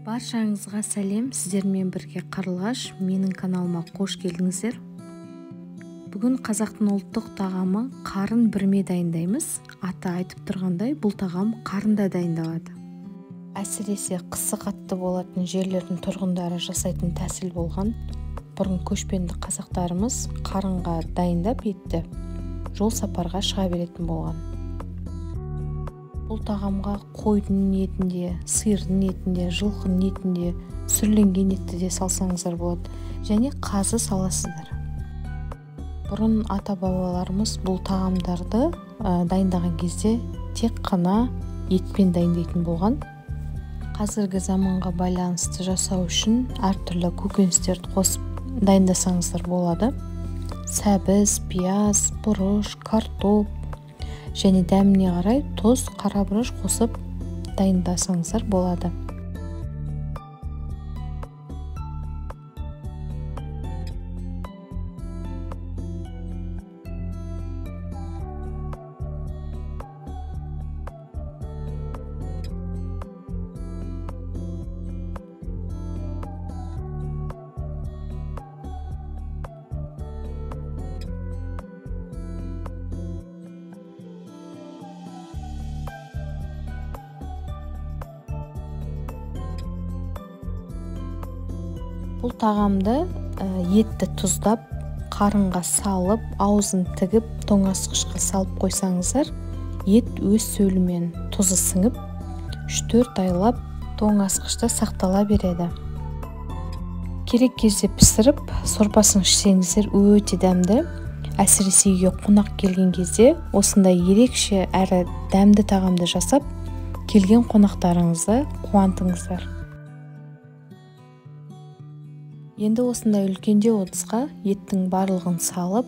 Баршаңызға сәлем, сіздермен бірге Қарлығаш, менің каналыма қош келдіңіздер. Бүгін қазақтың ұлттық тағамы қарын бүрме дайындаймыз. Аты айтып тұрғандай, бұл тағам қарында дайындалады. Әсіресе қысы қатты болатын жерлердің тұрғындары жасайтын тәсіл болған. Бұрын көшпенді қазақтарымыз қарынға дайындап етті жол сапарға шыға беретін болған. Бұл тағамға қойдың етінде, сиырдың етінде, жылқының етінде, сүрленген етті де салсаңыздар болады, және қазы саласыздар. Бұрын ата-бабаларымыз бұл тағамдарды дайындаған кезде тек қана етпен дайындайтын болған. Қазіргі заманға байланысты жасау үшін әртүрлі көкөністерді қосып дайындасаңыздар болады. Сәбіз, пияз, бұрыш, картоп және дәміне қарай тұз, қарабұрыш қосып дайындасаңыздар болады. Бұл тағамды етті тұздап, қарынға салып, аузын тігіп, тоңазытқышқа салып қойсаңыздар, ет өз сөлімен тұзы сіңіп, 3-4 айлап тоңазытқышта сақтала береді. Керек кезде пісіріп, сорпасын ішсеңіздер өте дәмді. Әсіресе үйге қонақ келген кезде осындай ерекше әрі дәмді тағамды жасап, келген қонақтарыңызды қуантыңыздар. Енді осындай үлкенде ыдысқа еттің барлығын салып,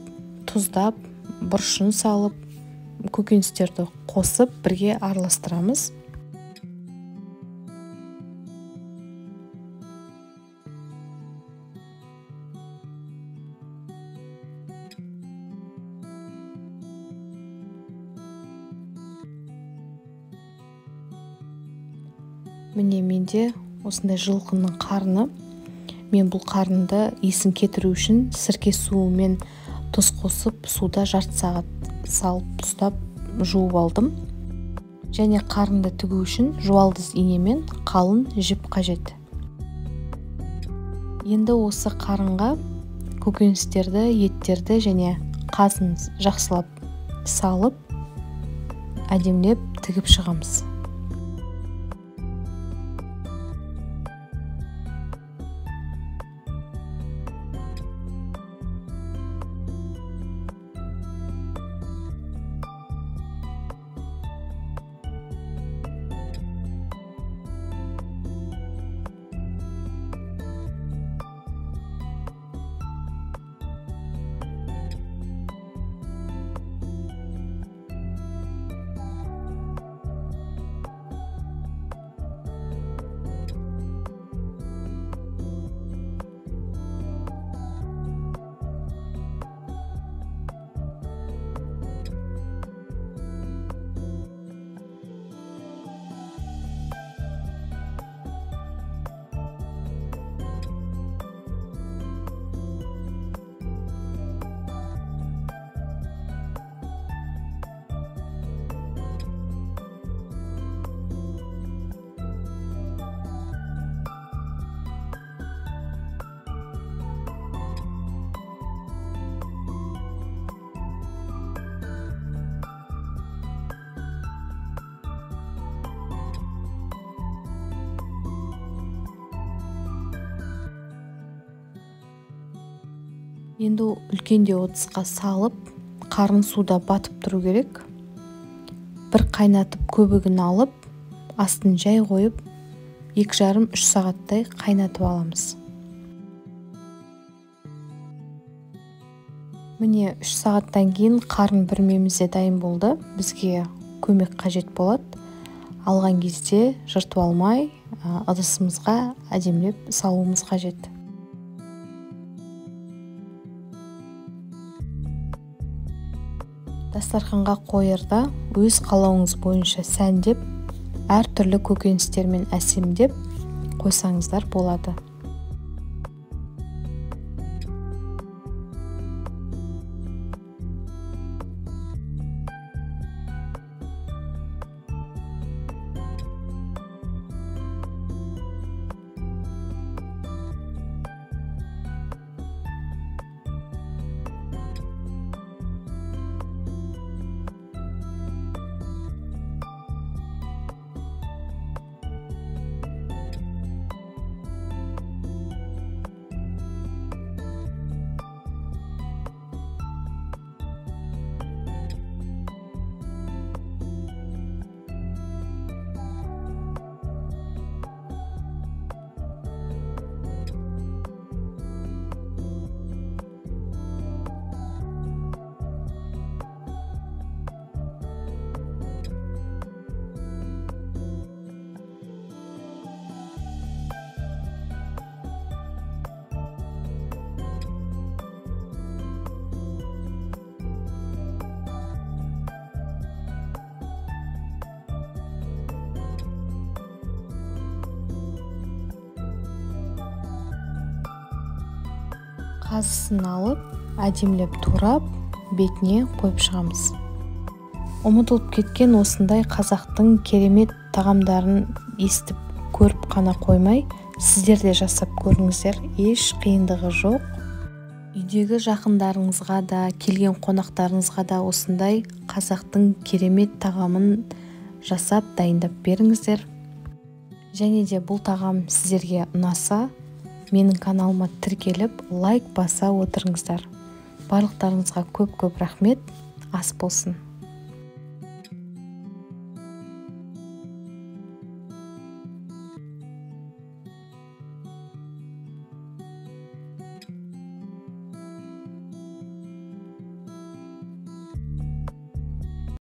тұздап, бұрышын салып, көкөністерді қосып бірге араластырамыз. Міне менде осындай жылқының қарны. Мен бұл қарынды иісін кетіру үшін сірке суымен тұз қосып, суда жарты сағат салып ұстап жуып алдым. Және қарынды тігу үшін жуалдыз инемен қалың жіп қажет. Енді осы қарынға көкөністерді, еттерді және қазын жақсылап салып, әдемілеп тігіп шығамыз. Енді үлкенде ыдысқа салып, қарын суда батып тұру керек. Бір қайнатып көбігін алып, астын жай қойып, 2,5-3 сағаттай қайнатып аламыз. Міне 3 сағаттан кейін қарын бүрмемізде дайын болды. Бізге көмек қажет болады. Алған кезде жыртып алмай, ыдысымызға әдемілеп салуымыз қажет. Дастарханға қойырда өз қалауыңыз бойынша сәндеп, әртүрлі көкөністермен әсемдеп қойсаңыздар болады. Қазысын алып, әдемілеп турап, бетіне қойып шығамыз. Ұмытылып кеткен осындай қазақтың керемет тағамдарын естіп көріп қана қоймай, сіздер де жасап көріңіздер, еш қиындығы жоқ. Үйдегі жақындарыңызға да, келген қонақтарыңызға да осындай қазақтың керемет тағамын жасап дайындап беріңіздер. Және де бұл тағам сіздерге ұнаса, менің каналыма тіркеліп, лайк баса отырыңыздар. Барлықтарыңызға көп-көп рахмет. Ас болсын.